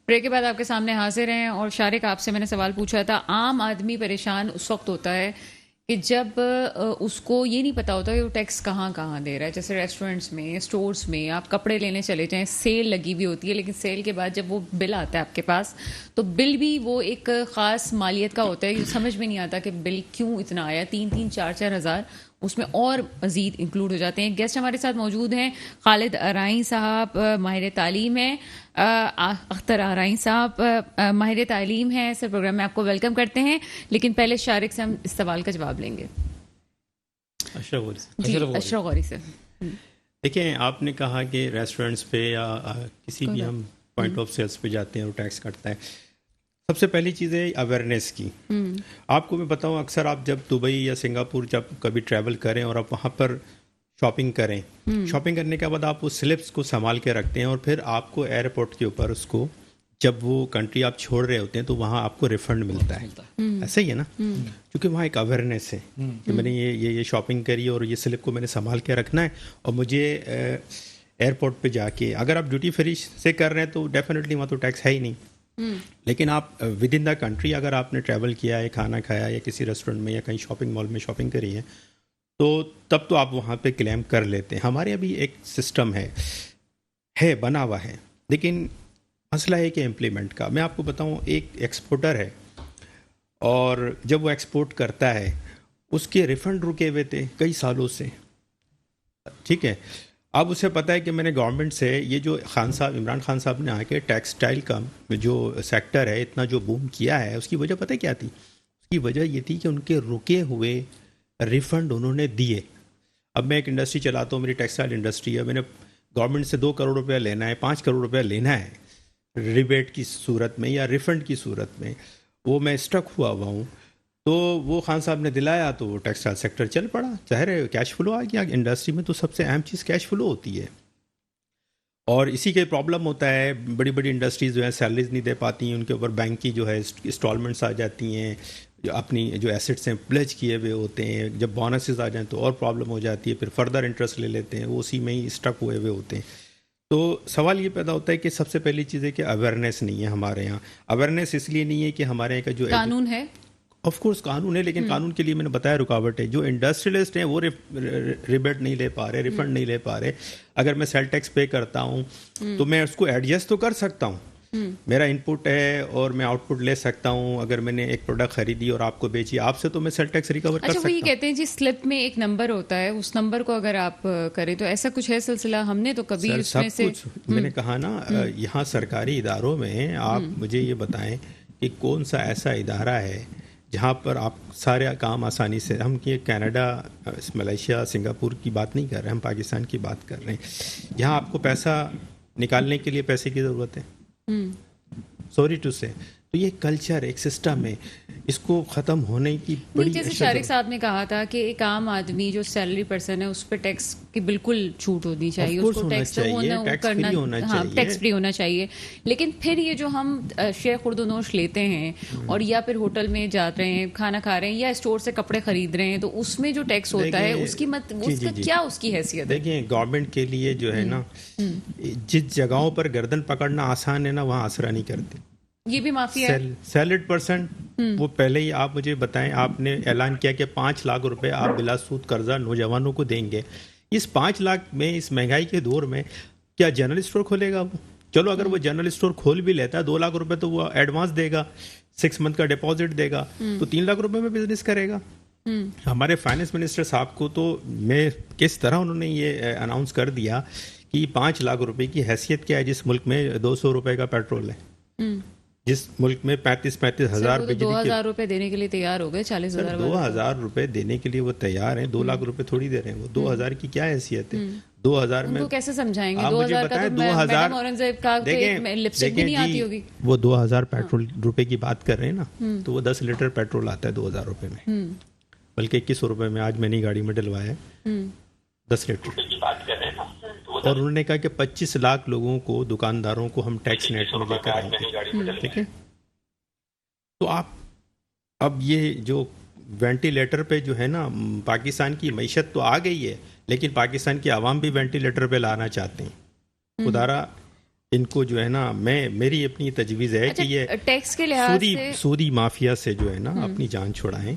Break کے بعد آپ کے سامنے حاضر ہیں اور شارق آپ سے میں نے سوال پوچھا تھا. عام آدمی پریشان اس وقت ہوتا ہے کہ جب اس کو یہ نہیں پتا ہوتا کہ وہ ٹیکس کہاں کہاں دے رہا ہے. جیسے ریسٹورینٹس میں, اسٹورز میں آپ کپڑے لینے چلے جائیں, سیل لگی ہوئی ہوتی ہے, لیکن سیل کے بعد جب وہ بل آتا ہے آپ کے پاس تو بل بھی وہ ایک خاص مالیت کا ہوتا ہے. سمجھ میں نہیں آتا کہ بل کیوں اتنا آیا, 3,000 4,000 ہزار اس میں اور مزید انکلوڈ ہو جاتے ہیں. گیسٹ ہمارے ساتھ موجود ہیں, خالد ارائیں صاحب ماہر تعلیم ہیں, اختر ارائیں صاحب ماہر تعلیم ہیں. سر پروگرام میں آپ کو ویلکم کرتے ہیں, لیکن پہلے شارق سے ہم اس سوال کا جواب لیں گے. اشرف غوری سے. دیکھیں, آپ نے کہا کہ ریسٹورینٹس پہ یا کسی بھی ہم پوائنٹ آف سیلس پہ جاتے ہیں اور ٹیکس کٹتا ہے. سب سے پہلی چیز ہے اویئرنیس کی. آپ کو میں بتاؤں, اکثر آپ جب دبئی یا سنگاپور جب کبھی ٹریول کریں اور آپ وہاں پر شاپنگ کریں, شاپنگ کرنے کے بعد آپ وہ سلپس کو سنبھال کے رکھتے ہیں اور پھر آپ کو ایئرپورٹ کے اوپر اس کو جب وہ کنٹری آپ چھوڑ رہے ہوتے ہیں تو وہاں آپ کو ریفنڈ ملتا ہے. ایسا ہی ہے نا, کیونکہ وہاں ایک اویئرنیس ہے کہ میں نے یہ شاپنگ کری اور یہ سلپ کو میں نے سنبھال کے رکھنا ہے, اور مجھے ایئرپورٹ پہ جا کے اگر آپ ڈیوٹی فری سے کر رہے ہیں تو ڈیفینیٹلی وہاں تو ٹیکس ہے ہی نہیں. لیکن آپ ود ان دا کنٹری اگر آپ نے ٹریول کیا ہے, کھانا کھایا یا کسی ریسٹورینٹ میں یا کہیں شاپنگ مال میں شاپنگ کری ہے تو تب تو آپ وہاں پہ کلیم کر لیتے ہیں. ہمارے ابھی ایک سسٹم ہے بنا ہوا ہے, لیکن مسئلہ ہے کہ امپلیمنٹ کا. میں آپ کو بتاؤں, ایک ایکسپورٹر ہے اور جب وہ ایکسپورٹ کرتا ہے اس کے ریفنڈ رکے ہوئے تھے کئی سالوں سے, ٹھیک ہے. اب اسے پتہ ہے کہ میں نے گورنمنٹ سے یہ جو خان صاحب عمران خان صاحب نے آ کے ٹیکسٹائل کا جو سیکٹر ہے اتنا جو بوم کیا ہے, اس کی وجہ پتہ کیا تھی؟ اس کی وجہ یہ تھی کہ ان کے رکے ہوئے ریفنڈ انہوں نے دیے. اب میں ایک انڈسٹری چلاتا ہوں, میری ٹیکسٹائل انڈسٹری ہے, میں نے گورنمنٹ سے 2 کروڑ روپیہ لینا ہے, 5 کروڑ روپیہ لینا ہے ریبیٹ کی صورت میں یا ریفنڈ کی صورت میں, وہ میں اسٹک ہوا ہوں. تو وہ خان صاحب نے دلایا تو وہ ٹیکسٹائل سیکٹر چل پڑا. ظاہر ہے کیش فلو آ گیا. انڈسٹری میں تو سب سے اہم چیز کیش فلو ہوتی ہے, اور اسی کے پرابلم ہوتا ہے. بڑی بڑی انڈسٹریز جو ہیں سیلریز نہیں دے پاتی ہیں, ان کے اوپر بینک کی جو ہے انسٹالمنٹس آ جاتی ہیں, جو اپنی جو ایسٹس ہیں پلیج کیے ہوئے ہوتے ہیں, جب بونسز آ جائیں تو اور پرابلم ہو جاتی ہے, پھر فردر انٹرسٹ لے لیتے ہیں, وہ اسی میں ہی اسٹک ہوئے ہوتے ہیں. تو سوال یہ پیدا ہوتا ہے کہ سب سے پہلی چیز ہے کہ اویئرنیس نہیں ہے ہمارے یہاں. اویئرنیس اس لیے نہیں ہے کہ ہمارے یہاں کا جو قانون ہے, آف کورس قانون ہے, لیکن قانون کے لیے میں نے بتایا رکاوٹ ہے. جو انڈسٹریلسٹ ہیں وہ ریبیٹ نہیں لے پا رہے, ریفنڈ نہیں لے پا رہے. اگر میں سیل ٹیکس پے کرتا ہوں تو میں اس کو ایڈجسٹ تو کر سکتا ہوں, میرا ان پٹ ہے اور میں آؤٹ پٹ لے سکتا ہوں. اگر میں نے ایک پروڈکٹ خریدی اور آپ کو بیچی آپ سے, تو میں سیل ٹیکس ریکور کر سکتا ہوں. اچھا, وہ یہ کہتے ہیں جی سلپ میں ایک نمبر ہوتا ہے, اس نمبر کو اگر آپ کریں تو ایسا کچھ ہے سلسلہ؟ ہم نے تو کبھی اس میں سے میں نے کہا نا, یہاں سرکاری اداروں میں آپ مجھے یہ بتائیں کہ کون سا ایسا ادارہ ہے جہاں پر آپ سارے کام آسانی سے, ہم یہ کینیڈا, ملیشیا, سنگاپور کی بات نہیں کر رہے, ہم پاکستان کی بات کر رہے ہیں. یہاں آپ کو پیسہ نکالنے کے لیے پیسے کی ضرورت ہے, سوری ٹو سے. تو یہ کلچر, ایک سسٹم ہے, اس کو ختم ہونے کی بڑی. جیسے شارق صاحب نے کہا تھا کہ ایک عام آدمی جو سیلری پرسن ہے اس پہ ٹیکس کی بالکل چھوٹ ہونی چاہیے, اس کو ٹیکس فری ہونا چاہیے. لیکن پھر یہ جو ہم شیخ خورد و نوش لیتے ہیں اور یا پھر ہوٹل میں جا رہے ہیں, کھانا کھا رہے ہیں یا اسٹور سے کپڑے خرید رہے ہیں, تو اس میں جو ٹیکس ہوتا ہے اس کی کیا اس کی حیثیت ہے؟ دیکھیں, گورنمنٹ کے لیے جو ہے نا, جس جگہوں پر گردن پکڑنا آسان ہے نا وہاں آسرا نہیں کرتے. یہ بھی معافی ہے. سیلڈ پرسن وہ پہلے ہی آپ مجھے بتائیں, آپ نے اعلان کیا کہ 5 لاکھ روپے آپ بلا سود قرضہ نوجوانوں کو دیں گے. اس 5 لاکھ میں, اس مہنگائی کے دور میں, کیا جنرل اسٹور کھولے گا وہ؟ چلو اگر وہ جنرل اسٹور کھول بھی لیتا ہے, 2 لاکھ روپے تو وہ ایڈوانس دے گا, 6 منتھ کا ڈپازٹ دے گا, تو 3 لاکھ روپے میں بزنس کرے گا. ہمارے فائنانس منسٹر صاحب کو تو میں کس طرح انہوں نے یہ اناؤنس کر دیا کہ 5 لاکھ روپے کی حیثیت کیا ہے جس ملک میں 200 روپے کا پیٹرول ہے, جس ملک میں 35 ہزار 2,000 روپے دینے کے لیے تیار ہو گئے, 40,000 2,000 روپے دینے کے لیے وہ تیار ہیں. 2 لاکھ روپے تھوڑی دے رہے ہیں, وہ 2,000 کی کیا حیثیت ہے؟ 2,000 میں کیسے سمجھائیں گے؟ 2,000 کا تو میڈم اورنگزیب کا لپسٹک بھی نہیں آتی ہوگی. وہ 2,000 پیٹرول روپے کی بات کر رہے ہیں نا, تو وہ 10 لیٹر پیٹرول آتا ہے 2,000 روپے میں, بلکہ 2100 روپے میں. آج میں نئی گاڑی میں ڈلوایا ہے 10 لیٹر کی بات کر رہے ہیں, اور انہوں نے کہا کہ 25 لاکھ لوگوں کو, دکانداروں کو ہم ٹیکس نیٹ میں لے کر آئیں گے. ٹھیک ہے, تو آپ اب یہ جو وینٹیلیٹر پہ جو ہے نا, پاکستان کی معیشت تو آ گئی ہے, لیکن پاکستان کی عوام بھی وینٹیلیٹر پہ لانا چاہتے ہیں. خدارا ان کو جو ہے نا میری اپنی تجویز ہے کہ یہ ٹیکس کے لحاظ سے سودی مافیا سے جو ہے نا اپنی جان چھڑائیں.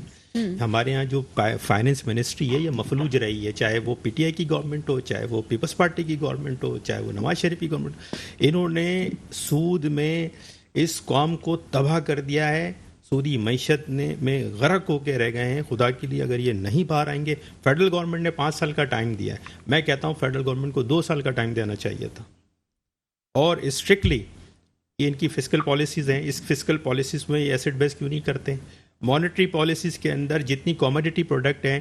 ہمارے ہاں جو فائننس منسٹری ہے یہ مفلوج رہی ہے, چاہے وہ پی ٹی آئی کی گورنمنٹ ہو, چاہے وہ پیپلز پارٹی کی گورنمنٹ ہو, چاہے وہ نواز شریف کی گورنمنٹ ہو. انہوں نے سود میں اس قوم کو تباہ کر دیا ہے, سودی معیشت میں غرق ہو کے رہ گئے ہیں. خدا کے لیے اگر یہ نہیں باہر آئیں گے, فیڈرل گورنمنٹ نے 5 سال کا ٹائم دیا ہے, میں کہتا ہوں فیڈرل گورنمنٹ کو 2 سال کا ٹائم دینا چاہیے تھا. اور اسٹرکٹلی یہ ان کی فسکل پالیسیز ہیں, اس فسکل پالیسیز میں یہ ایسڈ بیس کیوں نہیں کرتے؟ مانیٹری پالیسیز کے اندر جتنی کاموڈیٹی پروڈکٹ ہیں,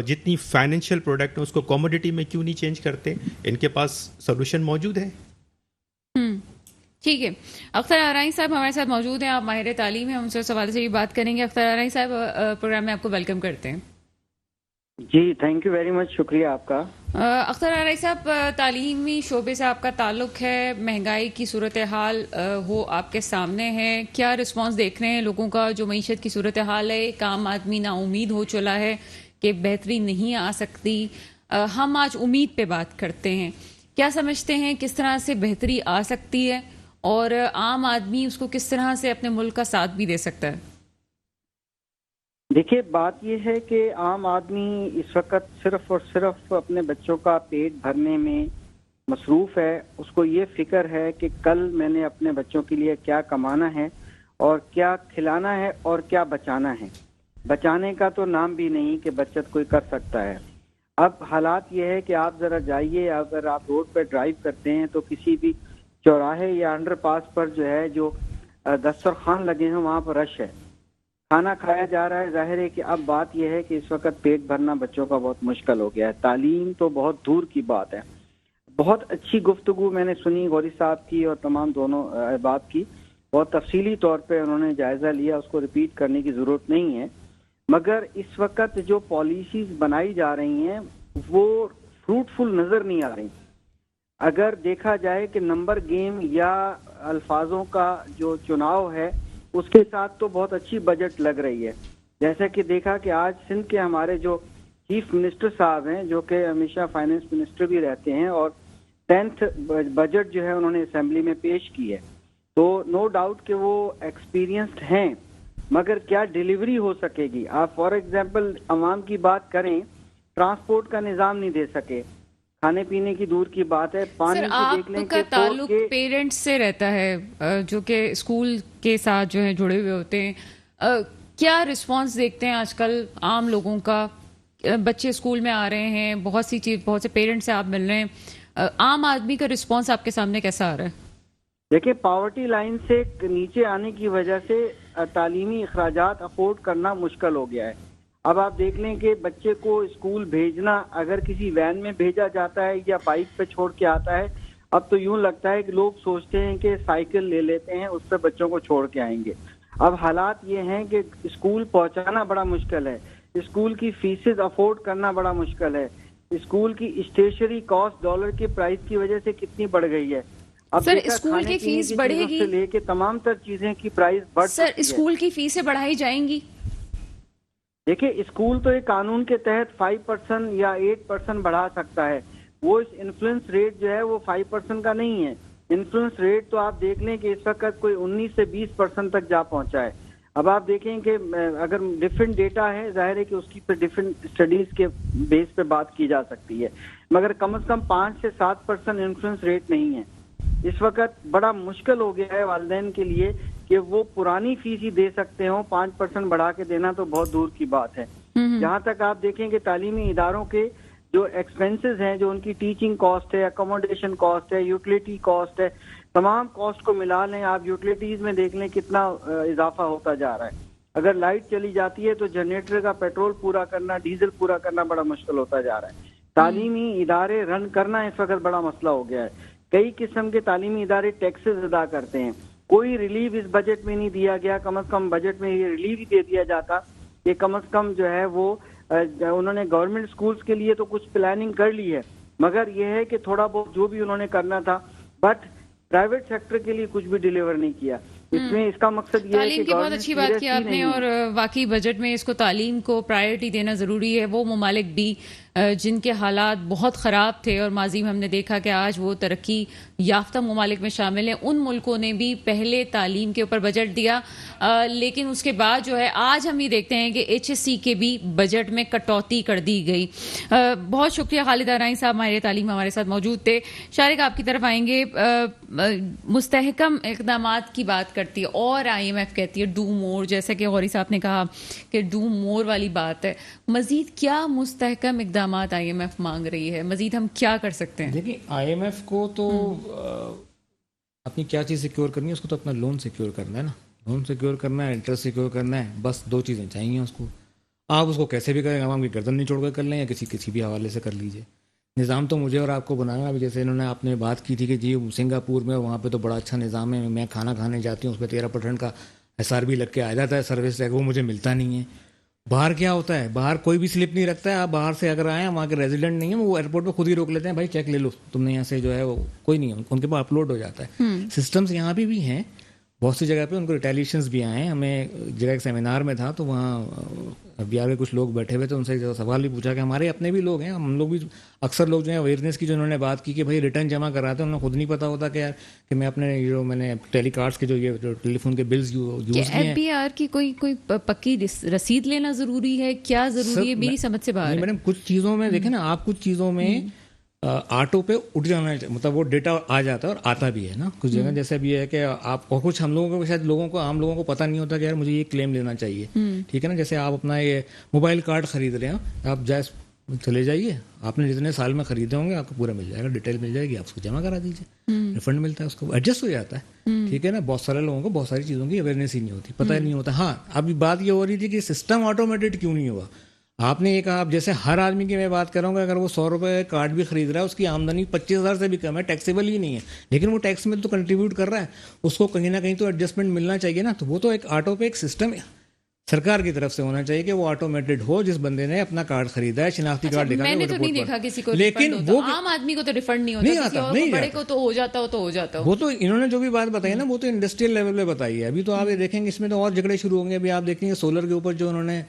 جتنی فائنینشیل پروڈکٹ ہیں, اس کو کاموڈیٹی میں کیوں نہیں چینج کرتے؟ ان کے پاس سولوشن موجود ہے. ٹھیک ہے. اختر آرائیں صاحب ہمارے ساتھ موجود ہیں, آپ ماہر تعلیم ہیں, ہم سے اس حوالے سے یہ بات کریں گے. اختر آرائیں صاحب پروگرام میں آپ کو ویلکم کرتے ہیں. جی تھینک یو ویری مچ, شکریہ آپ کا. اختر آرائیں صاحب, تعلیمی شعبے سے آپ کا تعلق ہے, مہنگائی کی صورتحال وہ آپ کے سامنے ہے, کیا رسپانس دیکھ رہے ہیں لوگوں کا جو معیشت کی صورتحال ہے؟ ایک عام آدمی نا امید ہو چلا ہے کہ بہتری نہیں آ سکتی. ہم آج امید پہ بات کرتے ہیں, کیا سمجھتے ہیں کس طرح سے بہتری آ سکتی ہے اور عام آدمی اس کو کس طرح سے اپنے ملک کا ساتھ بھی دے سکتا ہے؟ دیکھیے بات یہ ہے کہ عام آدمی اس وقت صرف اور صرف اپنے بچوں کا پیٹ بھرنے میں مصروف ہے. اس کو یہ فکر ہے کہ کل میں نے اپنے بچوں کے لیے کیا کمانا ہے اور کیا کھلانا ہے اور کیا بچانا ہے. بچانے کا تو نام بھی نہیں کہ بچت کوئی کر سکتا ہے. اب حالات یہ ہے کہ آپ ذرا جائیے, اگر آپ روڈ پہ ڈرائیو کرتے ہیں تو کسی بھی چوراہے یا انڈر پاس پر جو ہے جو دسترخوان لگے ہیں وہاں پر رش ہے, کھانا کھایا جا رہا ہے. ظاہر ہے کہ اب بات یہ ہے کہ اس وقت پیٹ بھرنا بچوں کا بہت مشکل ہو گیا ہے. تعلیم تو بہت دور کی بات ہے. بہت اچھی گفتگو میں نے سنی غوری صاحب کی اور تمام دونوں احباب کی, بہت تفصیلی طور پہ انہوں نے جائزہ لیا, اس کو ریپیٹ کرنے کی ضرورت نہیں ہے. مگر اس وقت جو پالیسیز بنائی جا رہی ہیں وہ فروٹفل نظر نہیں آ رہی. اگر دیکھا جائے کہ نمبر گیم یا الفاظوں کا جو چناؤ ہے اس کے ساتھ تو بہت اچھی بجٹ لگ رہی ہے. جیسا کہ دیکھا کہ آج سندھ کے ہمارے جو چیف منسٹر صاحب ہیں, جو کہ ہمیشہ فائنانس منسٹر بھی رہتے ہیں, اور 10th بجٹ جو ہے انہوں نے اسمبلی میں پیش کی ہے, تو نو ڈاؤٹ کہ وہ ایکسپیرینسڈ ہیں. مگر کیا ڈیلیوری ہو سکے گی؟ آپ فار ایگزامپل عوام کی بات کریں, ٹرانسپورٹ کا نظام نہیں دے سکے, کھانے پینے کی دور کی بات ہے, پانی کی دیکھ لیں آپ کا تعلق پیرنٹس سے رہتا ہے جو کہ اسکول کے ساتھ جو ہے جڑے ہوئے ہوتے ہیں, کیا رسپانس دیکھتے ہیں آج کل عام لوگوں کا؟ بچے اسکول میں آ رہے ہیں, بہت سے پیرنٹس سے آپ مل رہے ہیں, عام آدمی کا رسپانس آپ کے سامنے کیسا آ رہا ہے؟ دیکھیں پاورٹی لائن سے نیچے آنے کی وجہ سے تعلیمی اخراجات افورڈ کرنا مشکل ہو گیا ہے. اب آپ دیکھ لیں کہ بچے کو اسکول بھیجنا اگر کسی وین میں بھیجا جاتا ہے یا بائک پہ چھوڑ کے آتا ہے, اب تو یوں لگتا ہے کہ لوگ سوچتے ہیں کہ سائیکل لے لیتے ہیں, اس پہ بچوں کو چھوڑ کے آئیں گے. اب حالات یہ ہیں کہ اسکول پہنچانا بڑا مشکل ہے, اسکول کی فیسز افورڈ کرنا بڑا مشکل ہے, اسکول کی اسٹیشنری کاسٹ ڈالر کے پرائز کی وجہ سے کتنی بڑھ گئی ہے. اب سر اسکول کی فیس بڑھے گی سے لے کے تمام تر چیزیں کی پرائز بڑھ, سر اسکول کی فیسیں بڑھائی جائیں گی؟ دیکھیں اسکول تو ایک قانون کے تحت 5% یا 8% بڑھا سکتا ہے. وہ انفلوئنس ریٹ جو ہے وہ 5% کا نہیں ہے. انفلوئنس ریٹ تو آپ دیکھ لیں کہ اس وقت کوئی 19 سے 20% تک جا پہنچا ہے. اب آپ دیکھیں کہ اگر ڈفرینٹ ڈیٹا ہے, ظاہر ہے کہ اس کی پہ ڈفرینٹ اسٹڈیز کے بیس پہ بات کی جا سکتی ہے, مگر کم از کم 5 سے 7% انفلوئنس ریٹ نہیں ہے. اس وقت بڑا مشکل ہو گیا ہے والدین کے لیے کہ وہ پرانی فیس ہی دے سکتے ہوں, 5% بڑھا کے دینا تو بہت دور کی بات ہے. جہاں تک آپ دیکھیں کہ تعلیمی اداروں کے جو ایکسپینسز ہیں, جو ان کی ٹیچنگ کاسٹ ہے, اکوموڈیشن کاسٹ ہے, یوٹیلیٹی کاسٹ ہے, تمام کاسٹ کو ملا لیں آپ, یوٹیلیٹیز میں دیکھ لیں کتنا اضافہ ہوتا جا رہا ہے. اگر لائٹ چلی جاتی ہے تو جنریٹر کا پیٹرول پورا کرنا, ڈیزل پورا کرنا بڑا مشکل ہوتا جا رہا ہے. تعلیمی ادارے رن کرنا اس وقت بڑا مسئلہ ہو گیا ہے. کئی قسم کے تعلیمی ادارے ٹیکسز ادا کرتے ہیں, کوئی ریلیف اس بجٹ میں نہیں دیا گیا. کم از کم بجٹ میں یہ ریلیف ہی دے دیا جاتا کہ کم از کم جو ہے وہ انہوں نے گورنمنٹ اسکولز کے لیے تو کچھ پلاننگ کر لی ہے, مگر یہ ہے کہ تھوڑا بہت جو بھی انہوں نے کرنا تھا, بٹ پرائیویٹ سیکٹر کے لیے کچھ بھی ڈیلیور نہیں کیا. اس میں اس کا مقصد یہ ہے تعلیم کہ کی بہت گورنمنٹ اچھی بات کی آپ نے، اور واقعی بجٹ میں اس کو تعلیم کو پرائرٹی دینا ضروری ہے. وہ ممالک بھی جن کے حالات بہت خراب تھے اور ماضی میں ہم نے دیکھا کہ آج وہ ترقی یافتہ ممالک میں شامل ہیں، ان ملکوں نے بھی پہلے تعلیم کے اوپر بجٹ دیا، لیکن اس کے بعد جو ہے آج ہم یہ دیکھتے ہیں کہ ایچ ایس سی کے بھی بجٹ میں کٹوتی کر دی گئی. بہت شکریہ خالد ارائیں صاحب، ماہر تعلیم ہمارے ساتھ موجود تھے. شارق آپ کی طرف آئیں گے. مستحکم اقدامات کی بات کرتی ہے اور آئی ایم ایف کہتی ہے ڈو مور، جیسا کہ غوری صاحب نے کہا کہ ڈو مور والی بات ہے. مزید کیا مستحکم اقدامات آئی ایم ایف مانگ رہی ہے؟ مزید ہم کیا کر سکتے ہیں؟ دیکھیں آئی ایم ایف کو تو اپنی کیا چیز سیکیور کرنی ہے، اس کو تو اپنا لون سیکیور کرنا ہے نا. لون سیکیور کرنا ہے، انٹرسٹ سیکیور کرنا ہے، بس دو چیزیں چاہیے اس کو. آپ اس کو کیسے بھی کریں، عوام کی گردن نہیں چھوڑ کر کر لیں یا کسی بھی حوالے سے کر لیجیے. نظام تو مجھے اور آپ کو بنانا. ابھی جیسے انہوں نے آپ نے بات کی تھی کہ جی سنگاپور میں وہاں پہ تو بڑا اچھا نظام ہے، میں کھانا کھانے جاتی ہوں اس پہ 13% کا ایس آر بی لگ کے آ جاتا ہے سروس ٹیکس، وہ مجھے ملتا نہیں ہے. باہر کیا ہوتا ہے، باہر کوئی بھی سلپ نہیں رکھتا ہے. آپ باہر سے اگر آئیں وہاں کے ریزیڈنٹ نہیں ہیں، وہ ایئرپورٹ پہ خود ہی روک لیتے ہیں، بھائی چیک لے لو تم نے یہاں سے جو ہے وہ کوئی نہیں ہے، ان کے پاس اپلوڈ ہو جاتا ہے. سسٹمز یہاں بھی ہیں بہت سی جگہ پہ، ان کو ریٹیلیشنز بھی آئے ہیں. ہمیں جگہ ایک سیمینار میں تھا تو وہاں بہار کے کچھ لوگ بیٹھے ہوئے تھے، ان سے سوال بھی پوچھا کہ ہمارے اپنے بھی لوگ ہیں، ہم لوگ بھی اکثر لوگ جو ہیں اویئرنیس کی جو انہوں نے بات کی کہ بھائی ریٹرن جمع کراتے ہیں، انہیں خود نہیں پتا ہوتا کہ یار کہ میں اپنے جو میں نے ٹیلی کارڈس کے جو ٹیلی فون کے بلز یوز کیے ہیں. ایف بی آر کی کوئی پکی رسید لینا ضروری ہے؟ کیا ضروری ہے؟ میری سمجھ سے باہر ہے. میڈم کچھ چیزوں میں دیکھیں نا آپ، کچھ چیزوں میں آٹو پہ اٹھ جانا چاہیے، مطلب وہ ڈیٹا آ جاتا ہے اور آتا بھی ہے نا. کچھ جگہ جیسے بھی ہے کہ آپ کو کچھ ہم لوگوں کو شاید عام لوگوں کو پتہ نہیں ہوتا کہ یار مجھے یہ کلیم لینا چاہیے. ٹھیک ہے نا، جیسے آپ اپنا یہ موبائل کارڈ خرید رہے ہیں، آپ جائز چلے جائیے، آپ نے جتنے سال میں خریدے ہوں گے آپ کو پورا مل جائے گا، ڈیٹیل مل جائے گی، آپ اس کو جمع کرا دیجیے، ریفنڈ ملتا ہے، اس کو ایڈجسٹ ہو جاتا ہے. ٹھیک ہے نا. بہت سارے لوگوں کو بہت ساری چیزوں کی اویئرنیس ہی نہیں ہوتی، پتہ ہی نہیں ہوتا. ہاں ابھی بات یہ ہو رہی تھی کہ سسٹم آٹومیٹڈ کیوں نہیں ہوا. آپ نے یہ کہا، اب جیسے ہر آدمی کی میں بات کروں گا، اگر وہ 100 روپے کارڈ بھی خرید رہا ہے، اس کی آمدنی 25,000 سے بھی کم ہے، ٹیکسیبل ہی نہیں ہے، لیکن وہ ٹیکس میں تو کنٹریبیوٹ کر رہا ہے، اس کو کہیں نہ کہیں تو ایڈجسٹمنٹ ملنا چاہیے نا. تو وہ تو ایک آٹو پے ایک سسٹم سرکار کی طرف سے ہونا چاہیے کہ وہ آٹومیٹڈ ہو. جس بندے نے اپنا کارڈ خریدا ہے، شناختی کارڈ دکھا، میں نے تو نہیں دیکھا کسی کو، لیکن وہ عام آدمی کو تو ریفنڈ نہیں ہوتا، کسی اور کو بڑے کو تو ہو جاتا ہو تو ہو جاتا ہو. وہ تو انہوں نے جو بھی بات بتائی نا وہ تو انڈسٹریل لیول پہ بتائی ہے. ابھی تو آپ یہ دیکھیں گے اس میں تو اور جھگڑے شروع ہوں گے. ابھی آپ دیکھیں گے سولر کے اوپر جو انہوں نے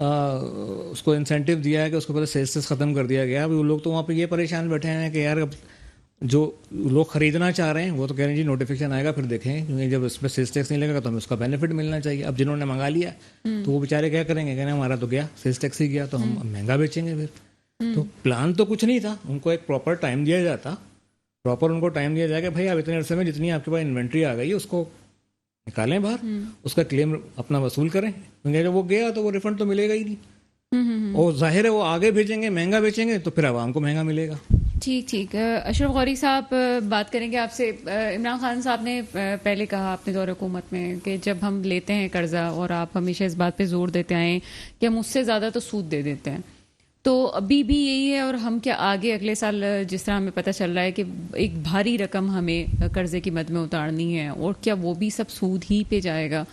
اس کو انسینٹیو دیا ہے کہ اس کو پہلے سیلز ختم کر دیا گیا. ابھی وہ لوگ تو وہاں پہ یہ پریشان بیٹھے ہیں کہ یار اب جو لوگ خریدنا چاہ رہے ہیں وہ تو کہہ رہے ہیں جی نوٹیفیکیشن آئے گا پھر دیکھیں گے، کیونکہ جب اس پہ سیلز ٹیکس نہیں لگے گا تو ہمیں اس کا بینیفٹ ملنا چاہیے. اب جنہوں نے منگا لیا تو وہ بیچارے کیا کریں گے، کہنا ہمارا تو گیا سیلز ٹیکس ہی گیا تو ہم مہنگا بیچیں گے پھر. تو پلان تو کچھ نہیں تھا، ان کو ایک پراپر ٹائم دیا جاتا، پراپر ان کو ٹائم دیا جائے کہ بھائی آپ اتنے عرصے میں جتنی آپ کے پاس انوینٹری آ گئی ہے اس کو نکالیں باہر، اس کا کلیم اپنا وصول کریں، کیونکہ جب وہ گیا تو وہ ریفنڈ تو ملے گا ہی نہیں. اور ظاہر ہے وہ آگے بھیجیں گے، مہنگا بیچیں گے تو پھر عوام کو مہنگا ملے گا. ٹھیک. اشرف غوری صاحب بات کریں گے آپ سے. عمران خان صاحب نے پہلے کہا اپنے دور حکومت میں کہ جب ہم لیتے ہیں قرضہ، اور آپ ہمیشہ اس بات پہ زور دیتے آئے کہ ہم اس سے زیادہ تو سود دے دیتے ہیں، تو ابھی بھی یہی ہے. اور ہم کیا آگے اگلے سال جس طرح ہمیں پتہ چل رہا ہے کہ ایک بھاری رقم ہمیں قرضے کی مد میں اتارنی ہے، اور کیا وہ بھی سب سود ہی پہ جائے گا؟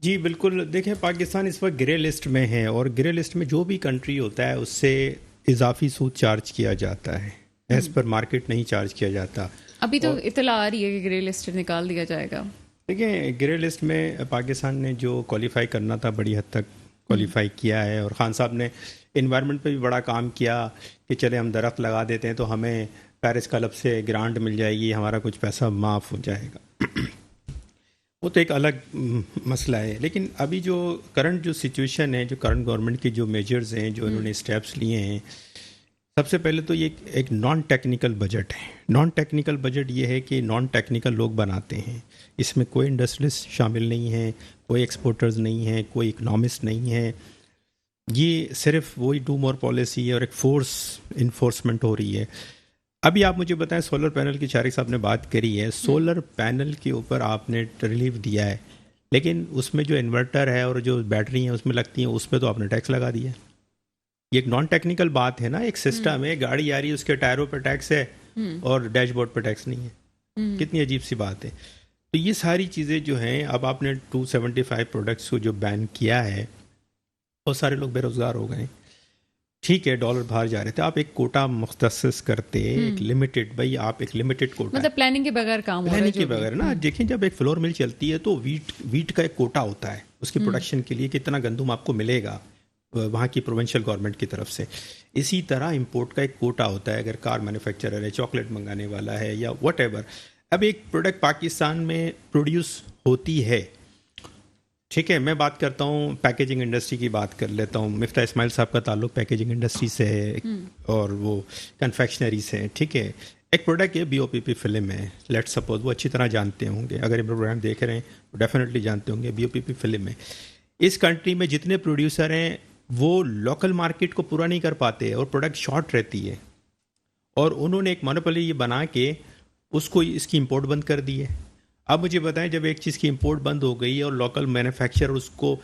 جی بالکل. دیکھیں پاکستان اس وقت گرے لسٹ میں ہے، اور گرے لسٹ میں جو بھی کنٹری ہوتا ہے اس سے اضافی سود چارج کیا جاتا ہے، ایز پر مارکیٹ نہیں چارج کیا جاتا. ابھی تو اطلاع آ رہی ہے کہ گرے لسٹ نکال دیا جائے گا. دیکھیں گرے لسٹ میں پاکستان نے جو کوالیفائی کرنا تھا بڑی حد تک کوالیفائی کیا ہے، اور خان صاحب نے انوائرمنٹ پہ بھی بڑا کام کیا کہ چلے ہم درخت لگا دیتے ہیں تو ہمیں پیرس کلب سے گرانٹ مل جائے گی، ہمارا کچھ پیسہ معاف ہو جائے گا. وہ تو ایک الگ مسئلہ ہے. لیکن ابھی جو کرنٹ جو سچویشن ہے، جو کرنٹ گورنمنٹ کی جو میجرز ہیں، جو انہوں نے اسٹیپس لیے ہیں، سب سے پہلے تو یہ ایک نان ٹیکنیکل بجٹ ہے. نان ٹیکنیکل بجٹ یہ ہے کہ نان ٹیکنیکل لوگ بناتے ہیں، اس میں کوئی انڈسٹریلسٹ شامل نہیں ہیں، کوئی ایکسپورٹرز نہیں ہیں، کوئی اکنامسٹ نہیں ہے. یہ صرف وہی ڈو مور پالیسی ہے اور ایک فورس انفورسمنٹ ہو رہی ہے. ابھی آپ مجھے بتائیں سولر پینل کی شارق صاحب نے بات کری ہے، سولر پینل کے اوپر آپ نے ریلیف دیا ہے، لیکن اس میں جو انورٹر ہے اور جو بیٹری ہیں اس میں لگتی ہیں اس پہ تو آپ نے ٹیکس لگا دیا ہے. یہ ایک نان ٹیکنیکل بات ہے نا. ایک سسٹم ہے، گاڑی آ رہی ہے اس کے ٹائروں پہ ٹیکس ہے اور ڈیش بورڈ پہ ٹیکس نہیں ہے. کتنی عجیب سی بات ہے. تو یہ ساری چیزیں جو ہیں، اب آپ نے 275 پروڈکٹس کو جو بین کیا ہے، بہت سارے لوگ بے روزگار ہو گئے. ٹھیک ہے ڈالر باہر جا رہے تھے, آپ ایک کوٹا مختص کرتے, ایک لمیٹڈ, بھائی آپ ایک لمیٹڈ کوٹا, مطلب پلاننگ کے بغیر کام ہو رہا ہے, پلاننگ کے بغیر نا. دیکھیں جب ایک فلور مل چلتی ہے تو ویٹ کا ایک کوٹا ہوتا ہے اس کی پروڈکشن کے لیے, کتنا گندم آپ کو ملے گا وہاں کی پروونشل گورنمنٹ کی طرف سے. اسی طرح امپورٹ کا ایک کوٹا ہوتا ہے, اگر کار مینوفیکچرر ہے, چاکلیٹ منگانے والا ہے یا واٹ ایور. اب ایک پروڈکٹ پاکستان میں پروڈیوس ہوتی ہے, ٹھیک ہے, میں بات کرتا ہوں پیکیجنگ انڈسٹری کی بات کر لیتا ہوں. مفتاح اسماعیل صاحب کا تعلق پیکیجنگ انڈسٹری سے ہے اور وہ کنفیکشنری سے ہے, ٹھیک ہے. ایک پروڈکٹ ہے BOPP فلم ہے, لیٹ سپوز, وہ اچھی طرح جانتے ہوں گے, اگر یہ پروگرام دیکھ رہے ہیں تو ڈیفینیٹلی جانتے ہوں گے BOPP فلم ہے. اس کنٹری میں جتنے پروڈیوسر ہیں وہ لوکل مارکیٹ کو پورا نہیں کر پاتے اور پروڈکٹ شارٹ رہتی ہے, اور انہوں نے ایک مونوپولی یہ بنا کے اس کو اس کی امپورٹ بند کر دی ہے. اب مجھے بتائیں جب ایک چیز کی امپورٹ بند ہو گئی اور لوکل مینوفیکچرر اس کو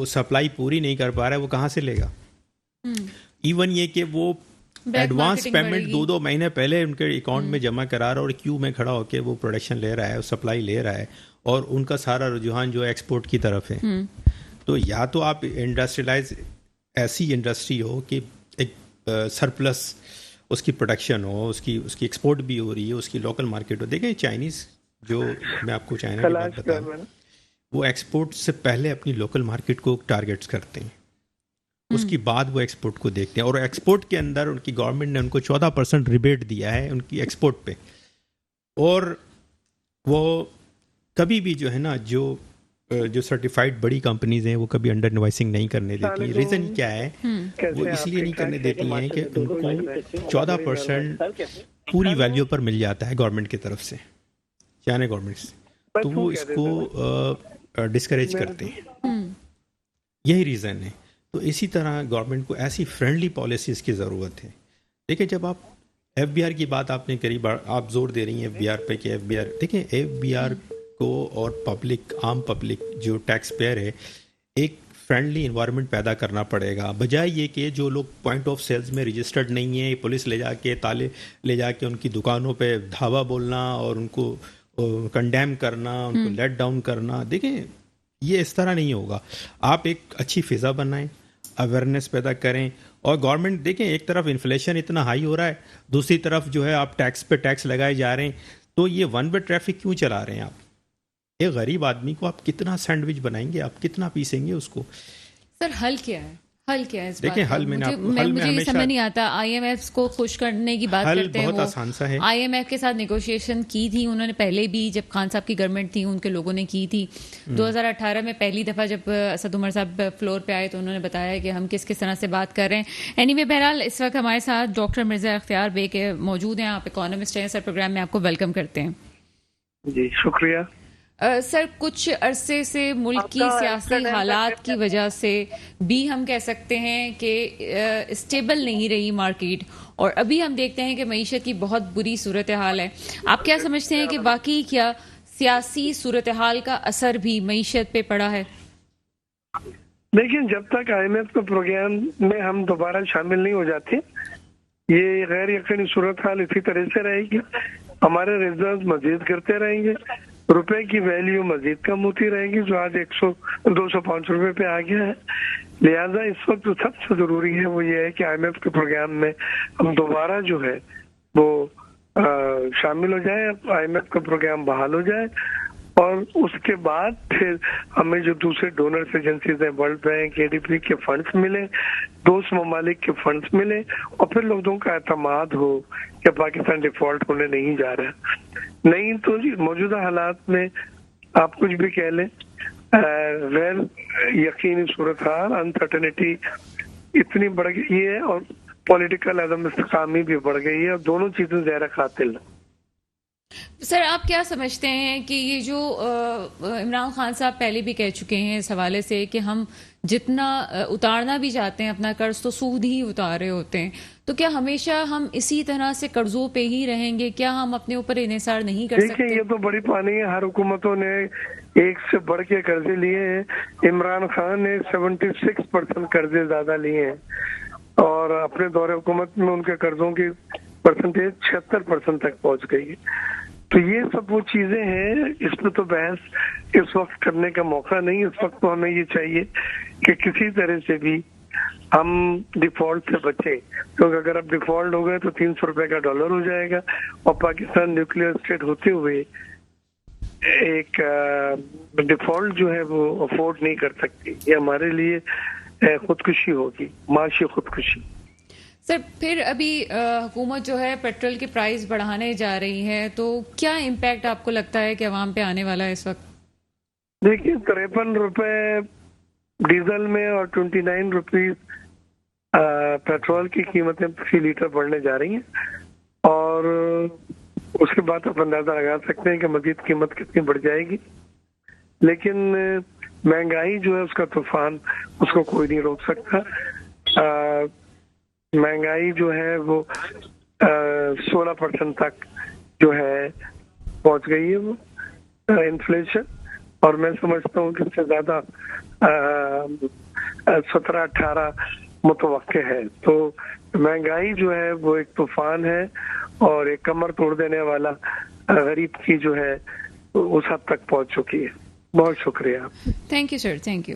سپلائی پوری نہیں کر پا رہا ہے, وہ کہاں سے لے گا؟ ایون یہ کہ وہ ایڈوانس پیمنٹ 2 مہینے پہلے ان کے اکاؤنٹ میں جمع کرا رہا ہے اور کیو میں کھڑا ہو کے وہ پروڈکشن لے رہا ہے, سپلائی لے رہا ہے, اور ان کا سارا رجحان جو ہے ایکسپورٹ کی طرف ہے. تو یا تو آپ انڈسٹریلائز ایسی انڈسٹری ہو کہ ایک سرپلس اس کی پروڈکشن ہو, اس کی ایکسپورٹ بھی ہو رہی ہے, اس کی لوکل مارکیٹ ہو. دیکھیں چائنیز, جو میں آپ کو چائنا کی بات بتاؤں, وہ ایکسپورٹ سے پہلے اپنی لوکل مارکیٹ کو ٹارگیٹس کرتے ہیں, اس کی بعد وہ ایکسپورٹ کو دیکھتے ہیں. اور ایکسپورٹ کے اندر ان کی گورنمنٹ نے ان کو 14% ریبیٹ دیا ہے ان کی ایکسپورٹ پہ, اور وہ کبھی بھی جو ہے نا جو سرٹیفائڈ بڑی کمپنیز ہیں وہ کبھی انڈر انوائسنگ نہیں کرنے دیتی. ریزن کیا ہے؟ وہ اس لیے نہیں کرنے دیتی ہیں کہ ان کو 14% پوری ویلیو پر مل جاتا ہے گورنمنٹ کی طرف سے, چائنا گورنمنٹ سے, تو وہ اس کو ڈسکریج کرتے ہیں. یہی ریزن ہے. تو اسی طرح گورنمنٹ کو ایسی فرینڈلی پالیسیز کی ضرورت ہے. دیکھیں جب آپ FBR کی بات آپ نے کری, آپ زور دے رہی ہیں FBR پہ کہ FBR, دیکھیں FBR کو اور پبلک, عام پبلک جو ٹیکس پیئر ہے, ایک فرینڈلی انوائرمنٹ پیدا کرنا پڑے گا, بجائے یہ کہ جو لوگ پوائنٹ آف سیلز میں رجسٹرڈ نہیں ہیں, پولیس لے جا کے تالے لے جا کے ان کی دکانوں پہ دھاوا بولنا اور ان کو کنڈیم کرنا, ان کو لیٹ ڈاؤن کرنا. دیکھیں یہ اس طرح نہیں ہوگا. آپ ایک اچھی فضا بنائیں, اویئرنیس پیدا کریں, اور گورنمنٹ دیکھیں ایک طرف انفلیشن اتنا ہائی ہو رہا ہے, دوسری طرف جو ہے آپ ٹیکس پہ ٹیکس لگائے جا رہے ہیں, تو یہ ون وے ٹریفک کیوں چلا رہے ہیں آپ؟ ایک غریب آدمی کو آپ کتنا سینڈوچ بنائیں گے, آپ کتنا پیسیں گے اس کو؟ سر حل کیا ہے؟ حل کیا ہے اس دیکھیں بات کا؟ مجھے یہ سمجھ نہیں آتا. IMF کو خوش کرنے کی بات کرتے ہیں, بہت آسان سا ہے. IMF کے ساتھ نیگوشیشن کی تھی انہوں نے پہلے بھی, جب خان صاحب کی گورنمنٹ تھی ان کے لوگوں نے کی تھی. 2018 میں پہلی دفعہ جب اسد عمر صاحب فلور پہ آئے تو انہوں نے بتایا کہ ہم کس طرح سے بات کر رہے ہیں. اینی وے بہرحال اس وقت ہمارے ساتھ ڈاکٹر مرزا اختیار بیگ موجود ہیں. آپ اکانومسٹ ہیں سر, پروگرام میں آپ کو ویلکم کرتے ہیں. جی شکریہ. سر کچھ عرصے سے ملک کی سیاسی حالات کی وجہ سے بھی ہم کہہ سکتے ہیں کہ اسٹیبل نہیں رہی مارکیٹ, اور ابھی ہم دیکھتے ہیں کہ معیشت کی بہت بری صورتحال ہے. آپ کیا سمجھتے ہیں کہ باقی کیا سیاسی صورتحال کا اثر بھی معیشت پہ پڑا ہے؟ دیکھیں جب تک IMF کے پروگرام میں ہم دوبارہ شامل نہیں ہو جاتے, یہ غیر یقینی صورتحال اسی طرح سے رہے گی. ہمارے ریزرو مزید گرتے رہیں گے, روپے کی ویلیو مزید کم ہوتی رہے گی, جو آج 205 روپے پہ آ گیا ہے. لہذا اس وقت جو سب سے ضروری ہے وہ یہ ہے کہ IMF کے پروگرام میں ہم دوبارہ جو ہے وہ شامل ہو جائیں, IMF کا پروگرام بحال ہو جائے, اور اس کے بعد پھر ہمیں جو دوسرے ڈونرز ایجنسیز ہیں, ورلڈ بینک, ADB کے فنڈز ملیں, دوست ممالک کے فنڈز ملیں, اور پھر لوگوں کا اعتماد ہو کہ پاکستان ڈیفالٹ ہونے نہیں جا رہا. نہیں تو موجودہ حالات میں آپ کچھ بھی کہہ لیں, غیر یقینی صورتحال, انسرٹنٹی اتنی بڑھ گئی ہے, اور پولیٹیکل عدم استحکامی بھی بڑھ گئی ہے, اور دونوں چیزیں زہر قاتل ہیں. سر آپ کیا سمجھتے ہیں کہ یہ جو عمران خان صاحب پہلے بھی کہہ چکے ہیں اس حوالے سے کہ ہم جتنا اتارنا بھی چاہتے ہیں اپنا قرض تو سود ہی اتار رہے ہوتے ہیں, تو کیا ہمیشہ ہم اسی طرح سے قرضوں پہ ہی رہیں گے؟ کیا ہم اپنے اوپر انحصار نہیں کر سکتے؟ یہ تو بڑی پانی ہے, ہر حکومتوں نے ایک سے بڑھ کے قرضے لیے ہیں. عمران خان نے 76% قرضے زیادہ لیے ہیں, اور اپنے دور حکومت میں ان کے قرضوں کی پرسنٹیج 76% تک پہنچ گئی ہے. تو یہ سب وہ چیزیں ہیں, اس میں تو بحث اس وقت کرنے کا موقع نہیں. اس وقت تو ہمیں یہ چاہیے کہ کسی طرح سے بھی ہم ڈیفالٹ سے بچیں، کیونکہ اگر اب ڈیفالٹ ہو گئے تو 300 روپے کا ڈالر ہو جائے گا، اور پاکستان نیوکلیئر اسٹیٹ ہوتے ہوئے ایک ڈیفالٹ جو ہے وہ افورڈ نہیں کر سکتی. یہ ہمارے لیے خودکشی ہوگی، معاشی خودکشی. سر پھر ابھی حکومت جو ہے پیٹرول کے پرائز بڑھانے جا رہی ہے، تو کیا امپیکٹ آپ کو لگتا ہے کہ عوام پہ آنے والا ہے اس وقت؟ دیکھیے 53 روپے ڈیزل میں اور 29 روپیز پیٹرول کی قیمتیں فی لیٹر بڑھنے جا رہی ہیں، اور اس کے بعد آپ اندازہ لگا سکتے ہیں کہ مزید قیمت کتنی بڑھ جائے گی. لیکن مہنگائی جو ہے اس کا طوفان، اس کو کوئی نہیں روک سکتا. مہنگائی جو ہے وہ 16% تک جو ہے پہنچ گئی ہے وہ انفلیشن، اور میں سمجھتا ہوں کہ اس سے زیادہ 17-18 متوقع ہے. تو مہنگائی جو ہے وہ ایک طوفان ہے، اور ایک کمر توڑ دینے والا غریب کی جو ہے اس حد تک پہنچ چکی ہے. بہت شکریہ. Thank you sir, thank you.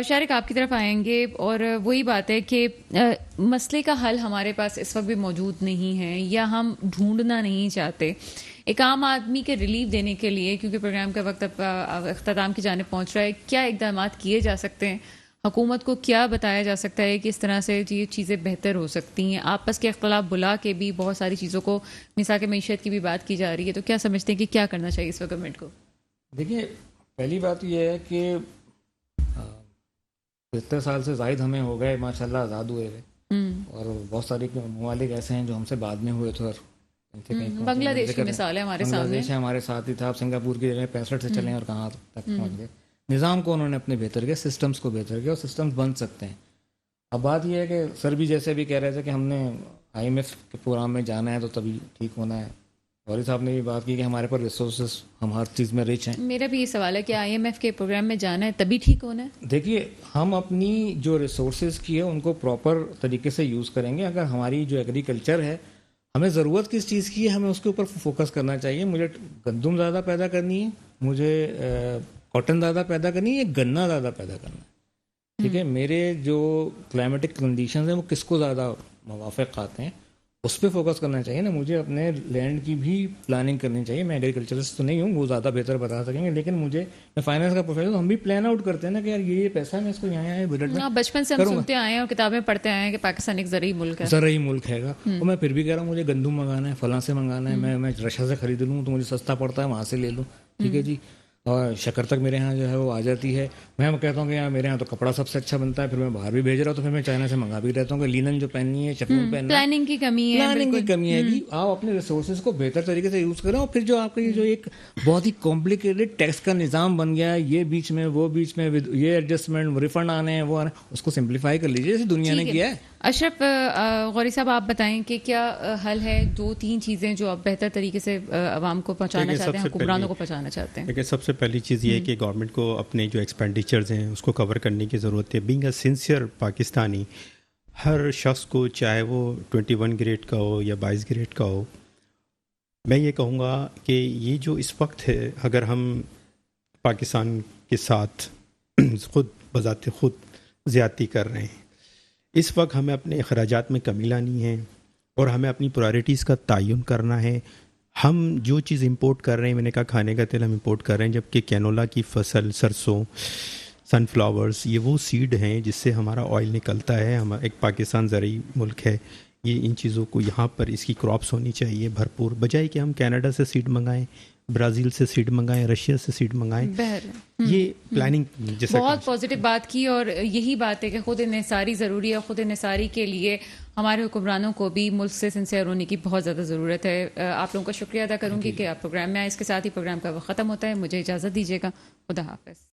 Shariq آپ کی طرف آئیں گے، اور وہی بات ہے کہ مسئلے کا حل ہمارے پاس اس وقت بھی موجود نہیں ہے، یا ہم ڈھونڈنا نہیں چاہتے. ایک عام آدمی کے ریلیف دینے کے لیے، کیونکہ پروگرام کا وقت اب اختتام کی جانب پہنچ رہا ہے، کیا اقدامات کیے جا سکتے ہیں؟ حکومت کو کیا بتایا جا سکتا ہے کہ اس طرح سے یہ چیزیں بہتر ہو سکتی ہیں؟ آپس کے اختلاف بلا کے بھی بہت ساری چیزوں کو، مثال معیشت کی بھی بات کی جا رہی ہے، تو کیا سمجھتے ہیں کہ کیا کرنا چاہیے اس وقت گورنمنٹ کو؟ دیکھیے پہلی بات یہ ہے کہ اتنے سال سے زائد ہمیں ہو گئے ماشاء اللہ آزاد ہوئے ہوئے، اور بہت سارے ممالک ایسے ہیں جو ہم سے بعد میں ہوئے تھے، اور بنگلہ دیش کی مثال ہے ہمارے سامنے، بنگلہ دیش ہمارے ساتھ ہی تھا. آپ سنگاپور کی جگہ 65 سے چلیں اور کہاں تک پہنچ گئے. نظام کو انہوں نے اپنے بہتر کیا، سسٹمز کو بہتر کیا، اور سسٹمز بن سکتے ہیں. اب بات یہ ہے کہ سر بھی جیسے بھی کہہ رہے تھے کہ ہم نے IMF کے پروگرام میں جانا ہے تو تبھی ٹھیک ہونا ہے. غوری صاحب نے بھی بات کی کہ ہمارے پاس ریسورسز، ہم ہر چیز میں ریچ ہیں. میرا بھی یہ سوال ہے کہ IMF کے پروگرام میں جانا ہے تبھی ٹھیک ہونا ہے؟ دیکھیے ہم اپنی جو ریسورسز کی ہے ان کو پراپر طریقے سے یوز کریں گے. اگر ہماری جو ایگریکلچر ہے، ہمیں ضرورت کس چیز کی ہے، ہمیں اس کے اوپر فوکس کرنا چاہیے. مجھے گندم زیادہ پیدا کرنی ہے، مجھے کاٹن زیادہ پیدا کرنی ہے، گنا زیادہ پیدا کرنا ہے. ٹھیک ہے، میرے جو کلائمیٹک کنڈیشنز ہیں وہ کس کو زیادہ موافق آتے ہیں، اس پہ فوکس کرنا چاہیے نا. مجھے اپنے لینڈ کی بھی پلاننگ کرنی چاہیے. میں ایگریکلچرسٹ تو نہیں ہوں، وہ زیادہ بہتر بتا سکیں گے، لیکن میں فائنانس کا پروفیسر، ہم بھی پلان آؤٹ کرتے ہیں نا کہ یار یہ پیسہ میں اس کو یہاں بجٹ میں بچپن سے ہم سنتے آئے ہیں اور کتابیں پڑھتے آئے ہیں کہ پاکستان ایک زرعی ملک ہے، زرعی ملک ہے گا. اور میں پھر بھی کہہ رہا ہوں مجھے گندم منگانا ہے، فلاں سے منگانا ہے، میں رشیا سے خرید لوں تو مجھے سستا پڑتا ہے، وہاں سے لے لوں. ٹھیک ہے جی. اور شکر تک میرے ہاں جو ہے وہ آ جاتی ہے. میں کہتا ہوں کہ یار میرے ہاں تو کپڑا سب سے اچھا بنتا ہے، پھر میں باہر بھی بھیج رہا ہوں تو پھر میں چائنا سے منگا بھی رہتا ہوں کہ لینن جو پہننی ہے، چپل پہننا ہے. پلاننگ کی کمی ہے، پلاننگ کی کمی ہے کہ آپ اپنے ریسورسز کو بہتر طریقے سے یوز کریں. اور پھر جو آپ کا یہ جو ایک بہت ہی کمپلیکیٹڈ ٹیکس کا نظام بن گیا ہے، یہ بیچ میں وہ بیچ میں یہ ایڈجسٹمنٹ، ریفنڈ آنے ہیں، وہ آنے، اس کو سمپلیفائی کر لیجیے جیسے دنیا نے کیا ہے. اشرف غوری صاحب آپ بتائیں کہ کیا حل ہے؟ 2-3 چیزیں جو آپ بہتر طریقے سے عوام کو پہنچانا چاہتے ہیں، حکمرانوں کو پہنچانا چاہتے ہیں. لیکن سب سے پہلی چیز یہ ہے کہ گورنمنٹ کو اپنے جو ایکسپینڈیچرز ہیں اس کو کور کرنے کی ضرورت ہے. بینگ اے سنسیئر پاکستانی، ہر شخص کو چاہے وہ 21 گریڈ کا ہو یا 22 گریڈ کا ہو، میں یہ کہوں گا کہ یہ جو اس وقت ہے، اگر ہم پاکستان کے ساتھ خود بذات خود زیادتی کر رہے ہیں، اس وقت ہمیں اپنے اخراجات میں کمی لانی ہے اور ہمیں اپنی پرائرٹیز کا تعین کرنا ہے. ہم جو چیز امپورٹ کر رہے ہیں، میں نے کہا کھانے کا تیل ہم امپورٹ کر رہے ہیں، جبکہ کینولا کی فصل، سرسوں، سن فلاورز، یہ وہ سیڈ ہیں جس سے ہمارا آئل نکلتا ہے. ہم ایک پاکستان زرعی ملک ہے، یہ ان چیزوں کو یہاں پر اس کی کراپس ہونی چاہیے بھرپور، بجائے کہ ہم کینیڈا سے سیڈ منگائیں، برازیل سے سیڈ منگائیں، رشیا سے سیڈ منگائیں. یہ پلاننگ جیسا بہت پازیٹیو بات کی، اور یہی بات ہے کہ خود انحصاری ضروری ہے. خود انحصاری کے لیے ہمارے حکمرانوں کو بھی ملک سے سنسیئر ہونے کی بہت زیادہ ضرورت ہے. آپ لوگوں کا شکریہ ادا کروں گی کہ آپ پروگرام میں آئے. اس کے ساتھ ہی پروگرام کا وقت ختم ہوتا ہے. مجھے اجازت دیجیے گا. خدا حافظ.